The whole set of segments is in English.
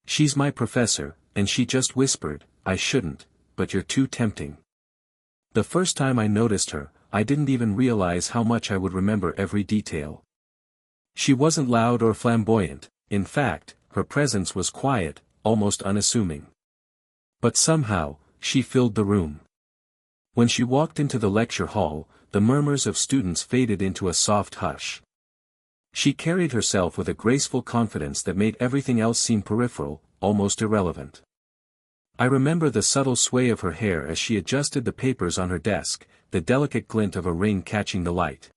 "She's my professor, and she just whispered, I shouldn't, but you're too tempting." The first time I noticed her, I didn't even realize how much I would remember every detail. She wasn't loud or flamboyant, in fact, her presence was quiet, almost unassuming. But somehow, she filled the room. When she walked into the lecture hall, the murmurs of students faded into a soft hush. She carried herself with a graceful confidence that made everything else seem peripheral, almost irrelevant. I remember the subtle sway of her hair as she adjusted the papers on her desk, the delicate glint of a ring catching the light.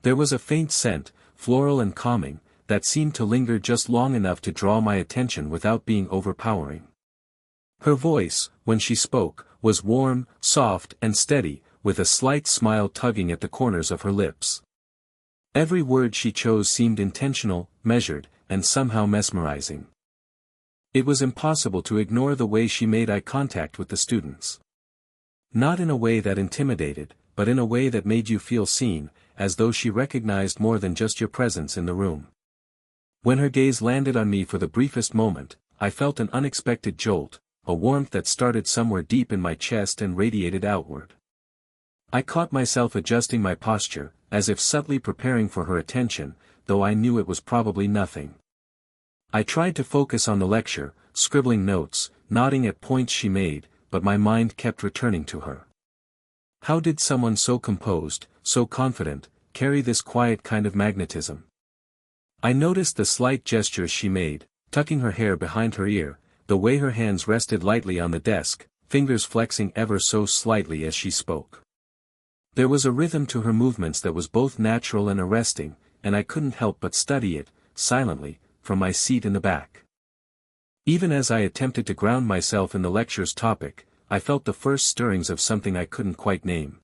There was a faint scent, floral and calming, that seemed to linger just long enough to draw my attention without being overpowering. Her voice, when she spoke, was warm, soft and steady, with a slight smile tugging at the corners of her lips. Every word she chose seemed intentional, measured, and somehow mesmerizing. It was impossible to ignore the way she made eye contact with the students. Not in a way that intimidated, but in a way that made you feel seen, as though she recognized more than just your presence in the room. When her gaze landed on me for the briefest moment, I felt an unexpected jolt, a warmth that started somewhere deep in my chest and radiated outward. I caught myself adjusting my posture, as if subtly preparing for her attention, though I knew it was probably nothing. I tried to focus on the lecture, scribbling notes, nodding at points she made, but my mind kept returning to her. How did someone so composed, so confident, carry this quiet kind of magnetism? I noticed the slight gestures she made, tucking her hair behind her ear, the way her hands rested lightly on the desk, fingers flexing ever so slightly as she spoke. There was a rhythm to her movements that was both natural and arresting, and I couldn't help but study it, silently, from my seat in the back. Even as I attempted to ground myself in the lecture's topic, I felt the first stirrings of something I couldn't quite name.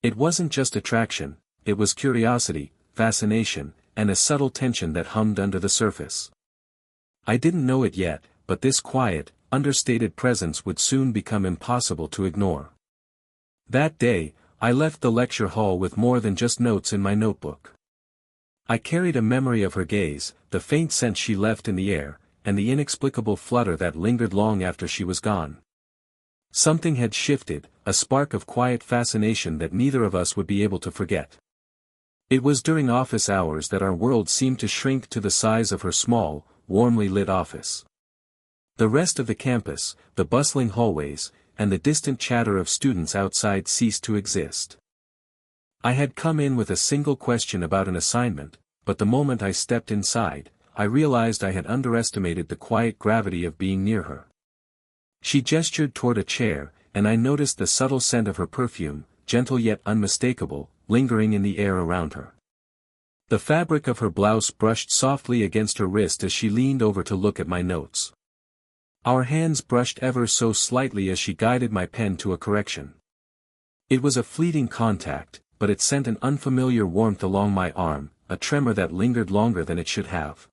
It wasn't just attraction, it was curiosity, fascination, and a subtle tension that hummed under the surface. I didn't know it yet, but this quiet, understated presence would soon become impossible to ignore. That day, I left the lecture hall with more than just notes in my notebook. I carried a memory of her gaze, the faint scent she left in the air, and the inexplicable flutter that lingered long after she was gone. Something had shifted, a spark of quiet fascination that neither of us would be able to forget. It was during office hours that our world seemed to shrink to the size of her small, warmly lit office. The rest of the campus, the bustling hallways, and the distant chatter of students outside ceased to exist. I had come in with a single question about an assignment, but the moment I stepped inside, I realized I had underestimated the quiet gravity of being near her. She gestured toward a chair, and I noticed the subtle scent of her perfume, gentle yet unmistakable, lingering in the air around her. The fabric of her blouse brushed softly against her wrist as she leaned over to look at my notes. Our hands brushed ever so slightly as she guided my pen to a correction. It was a fleeting contact, but it sent an unfamiliar warmth along my arm, a tremor that lingered longer than it should have.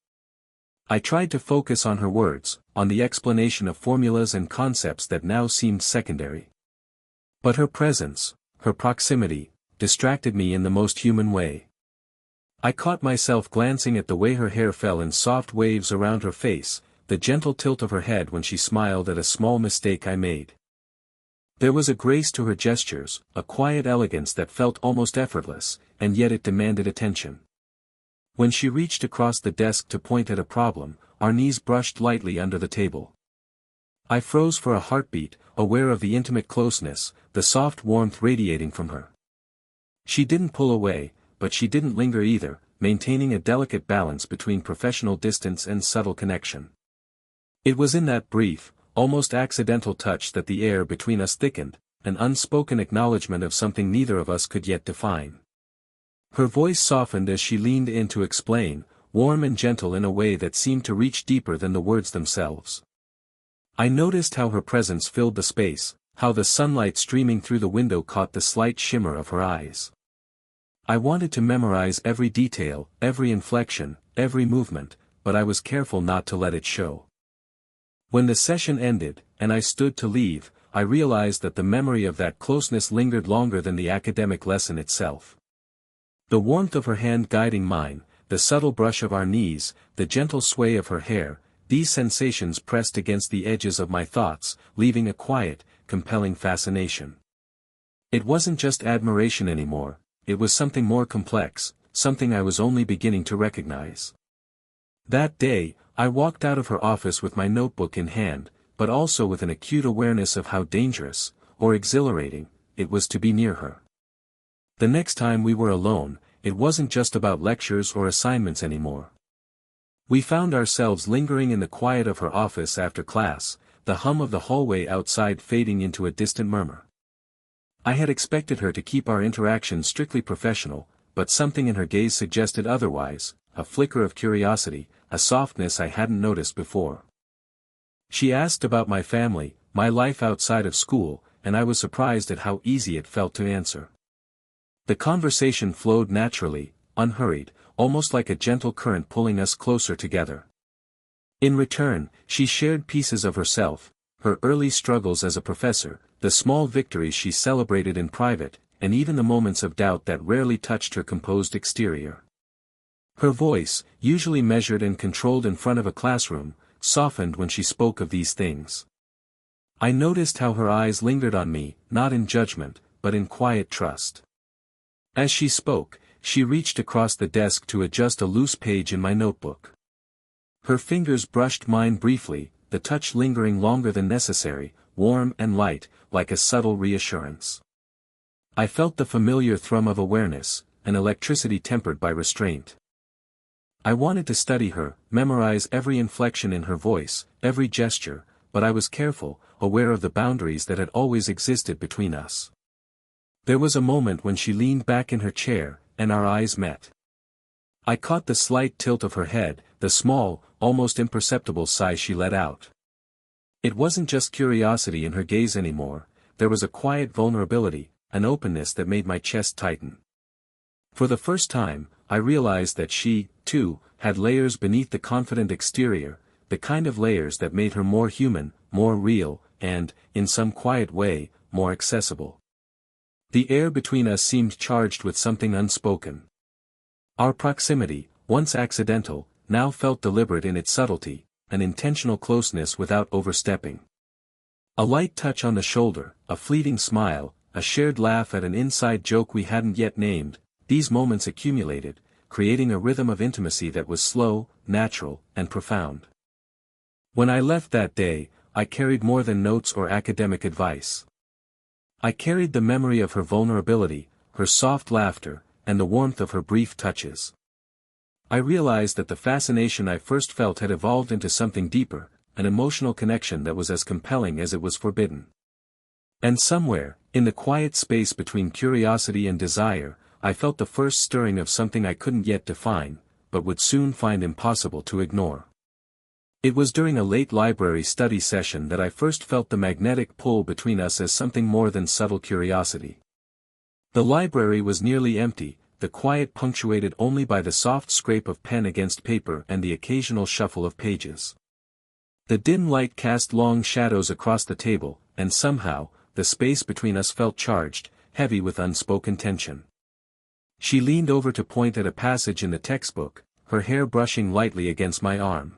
I tried to focus on her words, on the explanation of formulas and concepts that now seemed secondary. But her presence, her proximity, distracted me in the most human way. I caught myself glancing at the way her hair fell in soft waves around her face, the gentle tilt of her head when she smiled at a small mistake I made. There was a grace to her gestures, a quiet elegance that felt almost effortless, and yet it demanded attention. When she reached across the desk to point at a problem, our knees brushed lightly under the table. I froze for a heartbeat, aware of the intimate closeness, the soft warmth radiating from her. She didn't pull away, but she didn't linger either, maintaining a delicate balance between professional distance and subtle connection. It was in that brief, almost accidental touch that the air between us thickened, an unspoken acknowledgement of something neither of us could yet define. Her voice softened as she leaned in to explain, warm and gentle in a way that seemed to reach deeper than the words themselves. I noticed how her presence filled the space, how the sunlight streaming through the window caught the slight shimmer of her eyes. I wanted to memorize every detail, every inflection, every movement, but I was careful not to let it show. When the session ended, and I stood to leave, I realized that the memory of that closeness lingered longer than the academic lesson itself. The warmth of her hand guiding mine, the subtle brush of our knees, the gentle sway of her hair, these sensations pressed against the edges of my thoughts, leaving a quiet, compelling fascination. It wasn't just admiration anymore, it was something more complex, something I was only beginning to recognize. That day, I walked out of her office with my notebook in hand, but also with an acute awareness of how dangerous, or exhilarating, it was to be near her. The next time we were alone, it wasn't just about lectures or assignments anymore. We found ourselves lingering in the quiet of her office after class, the hum of the hallway outside fading into a distant murmur. I had expected her to keep our interaction strictly professional, but something in her gaze suggested otherwise, a flicker of curiosity, a softness I hadn't noticed before. She asked about my family, my life outside of school, and I was surprised at how easy it felt to answer. The conversation flowed naturally, unhurried, almost like a gentle current pulling us closer together. In return, she shared pieces of herself, her early struggles as a professor, the small victories she celebrated in private, and even the moments of doubt that rarely touched her composed exterior. Her voice, usually measured and controlled in front of a classroom, softened when she spoke of these things. I noticed how her eyes lingered on me, not in judgment, but in quiet trust. As she spoke, she reached across the desk to adjust a loose page in my notebook. Her fingers brushed mine briefly, the touch lingering longer than necessary, warm and light, like a subtle reassurance. I felt the familiar thrum of awareness, an electricity tempered by restraint. I wanted to study her, memorize every inflection in her voice, every gesture, but I was careful, aware of the boundaries that had always existed between us. There was a moment when she leaned back in her chair, and our eyes met. I caught the slight tilt of her head, the small, almost imperceptible sigh she let out. It wasn't just curiosity in her gaze anymore, there was a quiet vulnerability, an openness that made my chest tighten. For the first time, I realized that she, too, had layers beneath the confident exterior, the kind of layers that made her more human, more real, and, in some quiet way, more accessible. The air between us seemed charged with something unspoken. Our proximity, once accidental, now felt deliberate in its subtlety, an intentional closeness without overstepping. A light touch on the shoulder, a fleeting smile, a shared laugh at an inside joke we hadn't yet named, these moments accumulated, creating a rhythm of intimacy that was slow, natural, and profound. When I left that day, I carried more than notes or academic advice. I carried the memory of her vulnerability, her soft laughter, and the warmth of her brief touches. I realized that the fascination I first felt had evolved into something deeper, an emotional connection that was as compelling as it was forbidden. And somewhere, in the quiet space between curiosity and desire, I felt the first stirring of something I couldn't yet define, but would soon find impossible to ignore. It was during a late library study session that I first felt the magnetic pull between us as something more than subtle curiosity. The library was nearly empty, the quiet punctuated only by the soft scrape of pen against paper and the occasional shuffle of pages. The dim light cast long shadows across the table, and somehow, the space between us felt charged, heavy with unspoken tension. She leaned over to point at a passage in the textbook, her hair brushing lightly against my arm.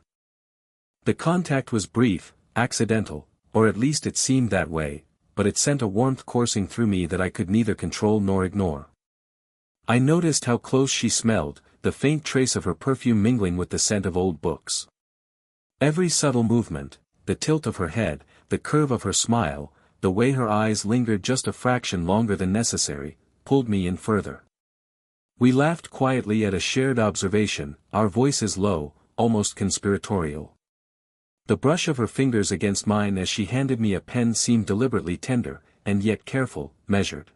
The contact was brief, accidental, or at least it seemed that way, but it sent a warmth coursing through me that I could neither control nor ignore. I noticed how close she smelled, the faint trace of her perfume mingling with the scent of old books. Every subtle movement, the tilt of her head, the curve of her smile, the way her eyes lingered just a fraction longer than necessary, pulled me in further. We laughed quietly at a shared observation, our voices low, almost conspiratorial. The brush of her fingers against mine as she handed me a pen seemed deliberately tender, and yet careful, measured.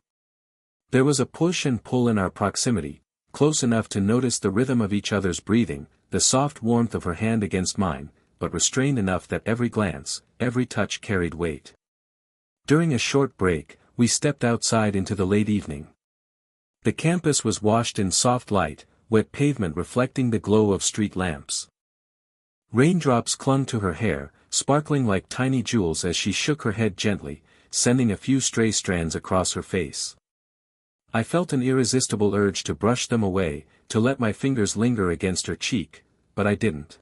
There was a push and pull in our proximity, close enough to notice the rhythm of each other's breathing, the soft warmth of her hand against mine, but restrained enough that every glance, every touch carried weight. During a short break, we stepped outside into the late evening. The campus was washed in soft light, wet pavement reflecting the glow of street lamps. Raindrops clung to her hair, sparkling like tiny jewels as she shook her head gently, sending a few stray strands across her face. I felt an irresistible urge to brush them away, to let my fingers linger against her cheek, but I didn't.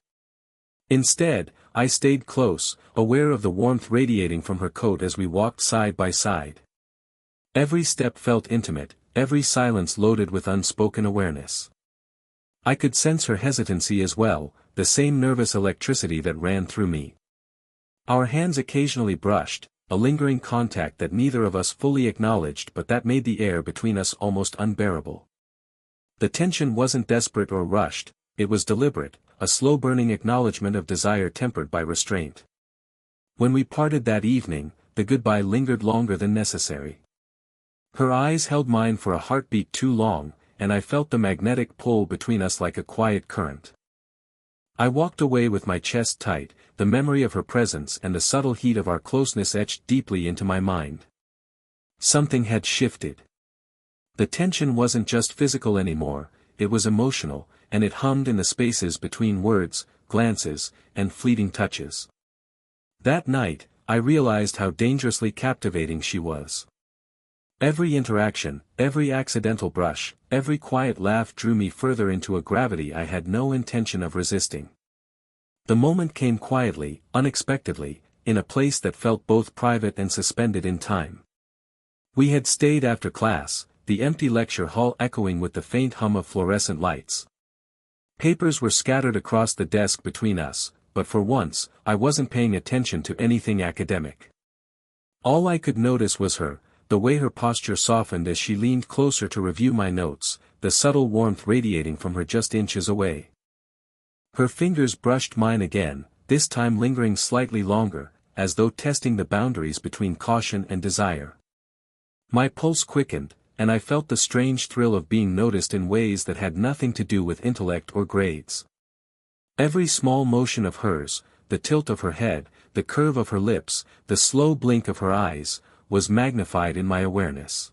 Instead, I stayed close, aware of the warmth radiating from her coat as we walked side by side. Every step felt intimate, every silence loaded with unspoken awareness. I could sense her hesitancy as well, the same nervous electricity that ran through me. Our hands occasionally brushed, a lingering contact that neither of us fully acknowledged but that made the air between us almost unbearable. The tension wasn't desperate or rushed, it was deliberate, a slow-burning acknowledgement of desire tempered by restraint. When we parted that evening, the goodbye lingered longer than necessary. Her eyes held mine for a heartbeat too long, and I felt the magnetic pull between us like a quiet current. I walked away with my chest tight, the memory of her presence and the subtle heat of our closeness etched deeply into my mind. Something had shifted. The tension wasn't just physical anymore, it was emotional, and it hummed in the spaces between words, glances, and fleeting touches. That night, I realized how dangerously captivating she was. Every interaction, every accidental brush, every quiet laugh drew me further into a gravity I had no intention of resisting. The moment came quietly, unexpectedly, in a place that felt both private and suspended in time. We had stayed after class, the empty lecture hall echoing with the faint hum of fluorescent lights. Papers were scattered across the desk between us, but for once, I wasn't paying attention to anything academic. All I could notice was her, the way her posture softened as she leaned closer to review my notes, the subtle warmth radiating from her just inches away. Her fingers brushed mine again, this time lingering slightly longer, as though testing the boundaries between caution and desire. My pulse quickened, and I felt the strange thrill of being noticed in ways that had nothing to do with intellect or grades. Every small motion of hers, the tilt of her head, the curve of her lips, the slow blink of her eyes, was magnified in my awareness.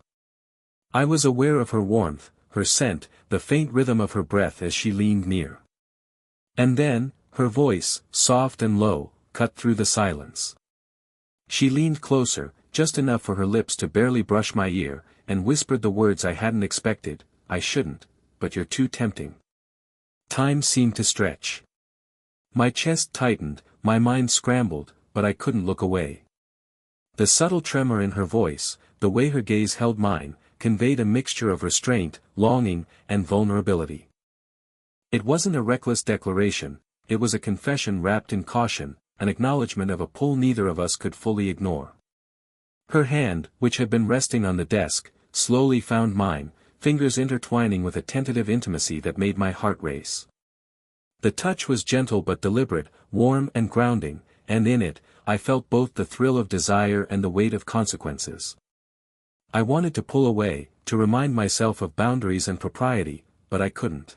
I was aware of her warmth, her scent, the faint rhythm of her breath as she leaned near. And then, her voice, soft and low, cut through the silence. She leaned closer, just enough for her lips to barely brush my ear, and whispered the words I hadn't expected, "I shouldn't, but you're too tempting." Time seemed to stretch. My chest tightened, my mind scrambled, but I couldn't look away. The subtle tremor in her voice, the way her gaze held mine, conveyed a mixture of restraint, longing, and vulnerability. It wasn't a reckless declaration, it was a confession wrapped in caution, an acknowledgement of a pull neither of us could fully ignore. Her hand, which had been resting on the desk, slowly found mine, fingers intertwining with a tentative intimacy that made my heart race. The touch was gentle but deliberate, warm and grounding, and in it, I felt both the thrill of desire and the weight of consequences. I wanted to pull away, to remind myself of boundaries and propriety, but I couldn't.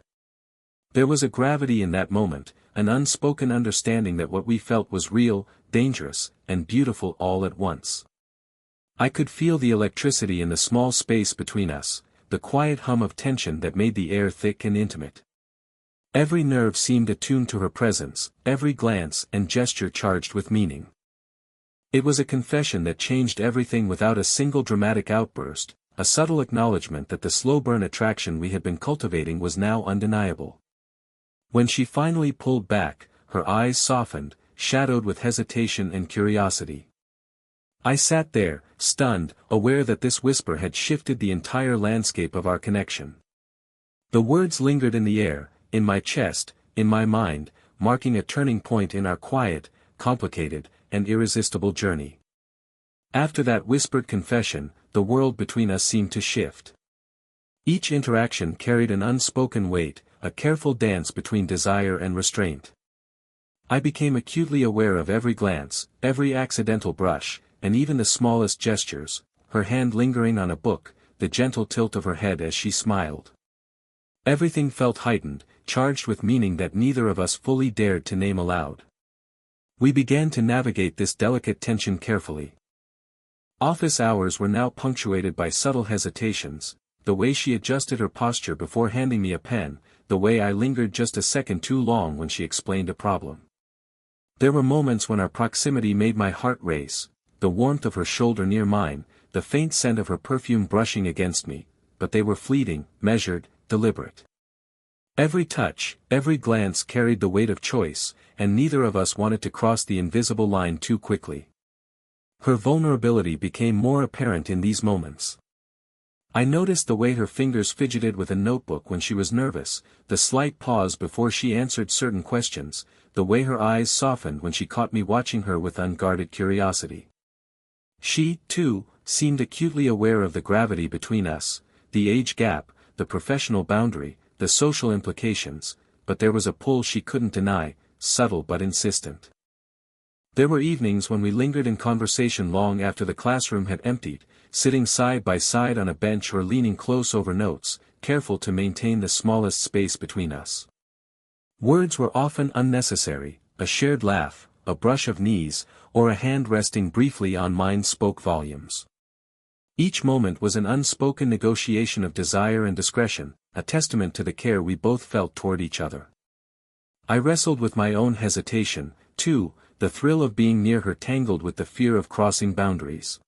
There was a gravity in that moment, an unspoken understanding that what we felt was real, dangerous, and beautiful all at once. I could feel the electricity in the small space between us, the quiet hum of tension that made the air thick and intimate. Every nerve seemed attuned to her presence, every glance and gesture charged with meaning. It was a confession that changed everything without a single dramatic outburst, a subtle acknowledgement that the slow-burn attraction we had been cultivating was now undeniable. When she finally pulled back, her eyes softened, shadowed with hesitation and curiosity. I sat there, stunned, aware that this whisper had shifted the entire landscape of our connection. The words lingered in the air, in my chest, in my mind, marking a turning point in our quiet, complicated, and irresistible journey. After that whispered confession, the world between us seemed to shift. Each interaction carried an unspoken weight, a careful dance between desire and restraint. I became acutely aware of every glance, every accidental brush, and even the smallest gestures, her hand lingering on a book, the gentle tilt of her head as she smiled. Everything felt heightened, charged with meaning that neither of us fully dared to name aloud. We began to navigate this delicate tension carefully. Office hours were now punctuated by subtle hesitations, the way she adjusted her posture before handing me a pen, the way I lingered just a second too long when she explained a problem. There were moments when our proximity made my heart race, the warmth of her shoulder near mine, the faint scent of her perfume brushing against me, but they were fleeting, measured, deliberate. Every touch, every glance carried the weight of choice, and neither of us wanted to cross the invisible line too quickly. Her vulnerability became more apparent in these moments. I noticed the way her fingers fidgeted with a notebook when she was nervous, the slight pause before she answered certain questions, the way her eyes softened when she caught me watching her with unguarded curiosity. She, too, seemed acutely aware of the gravity between us, the age gap, the professional boundary, the social implications, but there was a pull she couldn't deny, subtle but insistent. There were evenings when we lingered in conversation long after the classroom had emptied, sitting side by side on a bench or leaning close over notes, careful to maintain the smallest space between us. Words were often unnecessary, a shared laugh, a brush of knees, or a hand resting briefly on mine spoke volumes. Each moment was an unspoken negotiation of desire and discretion, a testament to the care we both felt toward each other. I wrestled with my own hesitation, too, the thrill of being near her tangled with the fear of crossing boundaries.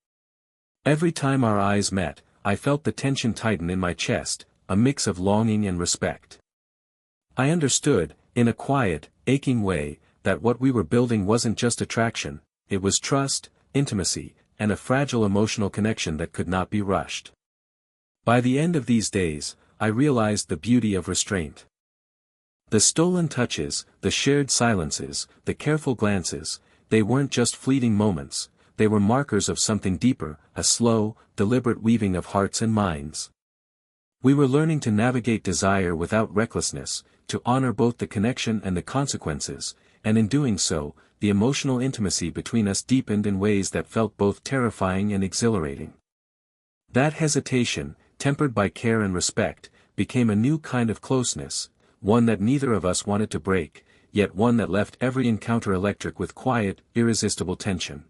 Every time our eyes met, I felt the tension tighten in my chest, a mix of longing and respect. I understood, in a quiet, aching way, that what we were building wasn't just attraction, it was trust, intimacy, and a fragile emotional connection that could not be rushed. By the end of these days, I realized the beauty of restraint. The stolen touches, the shared silences, the careful glances, they weren't just fleeting moments, they were markers of something deeper, a slow, deliberate weaving of hearts and minds. We were learning to navigate desire without recklessness, to honor both the connection and the consequences, and in doing so, the emotional intimacy between us deepened in ways that felt both terrifying and exhilarating. That hesitation, tempered by care and respect, became a new kind of closeness, one that neither of us wanted to break, yet one that left every encounter electric with quiet, irresistible tension.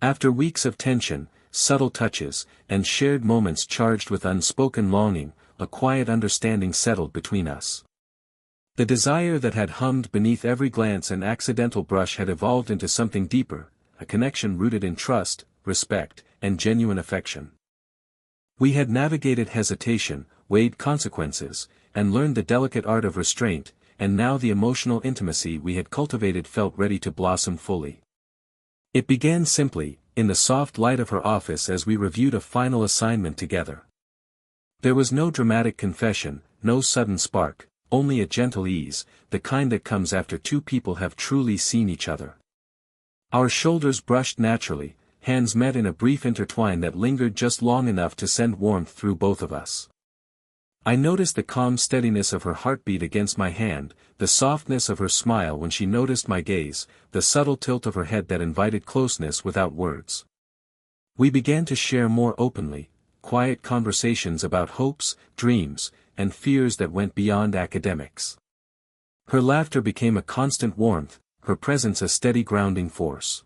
After weeks of tension, subtle touches, and shared moments charged with unspoken longing, a quiet understanding settled between us. The desire that had hummed beneath every glance and accidental brush had evolved into something deeper, a connection rooted in trust, respect, and genuine affection. We had navigated hesitation, weighed consequences, and learned the delicate art of restraint, and now the emotional intimacy we had cultivated felt ready to blossom fully. It began simply, in the soft light of her office as we reviewed a final assignment together. There was no dramatic confession, no sudden spark, only a gentle ease, the kind that comes after two people have truly seen each other. Our shoulders brushed naturally, hands met in a brief intertwine that lingered just long enough to send warmth through both of us. I noticed the calm steadiness of her heartbeat against my hand, the softness of her smile when she noticed my gaze, the subtle tilt of her head that invited closeness without words. We began to share more openly, quiet conversations about hopes, dreams, and fears that went beyond academics. Her laughter became a constant warmth, her presence a steady grounding force.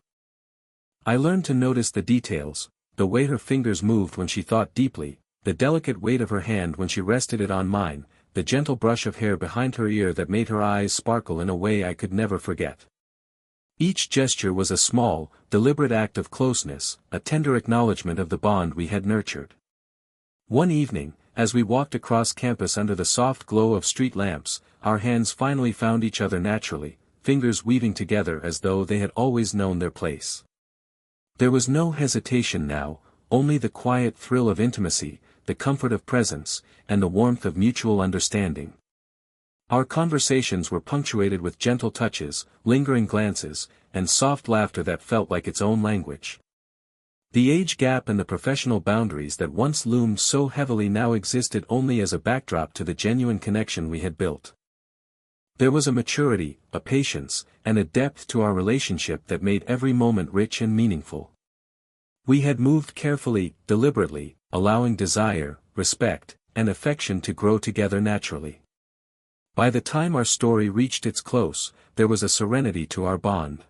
I learned to notice the details, the way her fingers moved when she thought deeply, the delicate weight of her hand when she rested it on mine, the gentle brush of hair behind her ear that made her eyes sparkle in a way I could never forget. Each gesture was a small, deliberate act of closeness, a tender acknowledgement of the bond we had nurtured. One evening, as we walked across campus under the soft glow of street lamps, our hands finally found each other naturally, fingers weaving together as though they had always known their place. There was no hesitation now, only the quiet thrill of intimacy, the comfort of presence, and the warmth of mutual understanding. Our conversations were punctuated with gentle touches, lingering glances, and soft laughter that felt like its own language. The age gap and the professional boundaries that once loomed so heavily now existed only as a backdrop to the genuine connection we had built. There was a maturity, a patience, and a depth to our relationship that made every moment rich and meaningful. We had moved carefully, deliberately, allowing desire, respect, and affection to grow together naturally. By the time our story reached its close, there was a serenity to our bond.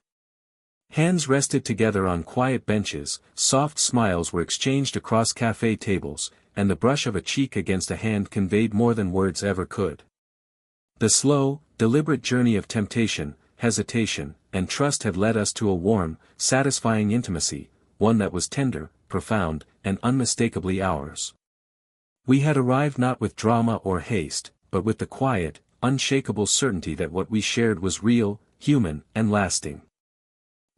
Hands rested together on quiet benches, soft smiles were exchanged across cafe tables, and the brush of a cheek against a hand conveyed more than words ever could. The slow, deliberate journey of temptation, hesitation, and trust had led us to a warm, satisfying intimacy, one that was tender, profound, and unmistakably ours. We had arrived not with drama or haste, but with the quiet, unshakable certainty that what we shared was real, human, and lasting.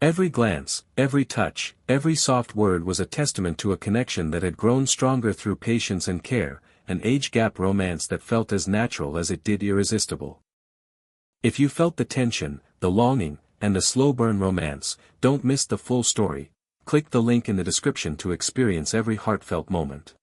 Every glance, every touch, every soft word was a testament to a connection that had grown stronger through patience and care, an age-gap romance that felt as natural as it did irresistible. If you felt the tension, the longing, and the slow-burn romance, don't miss the full story. Click the link in the description to experience every heartfelt moment.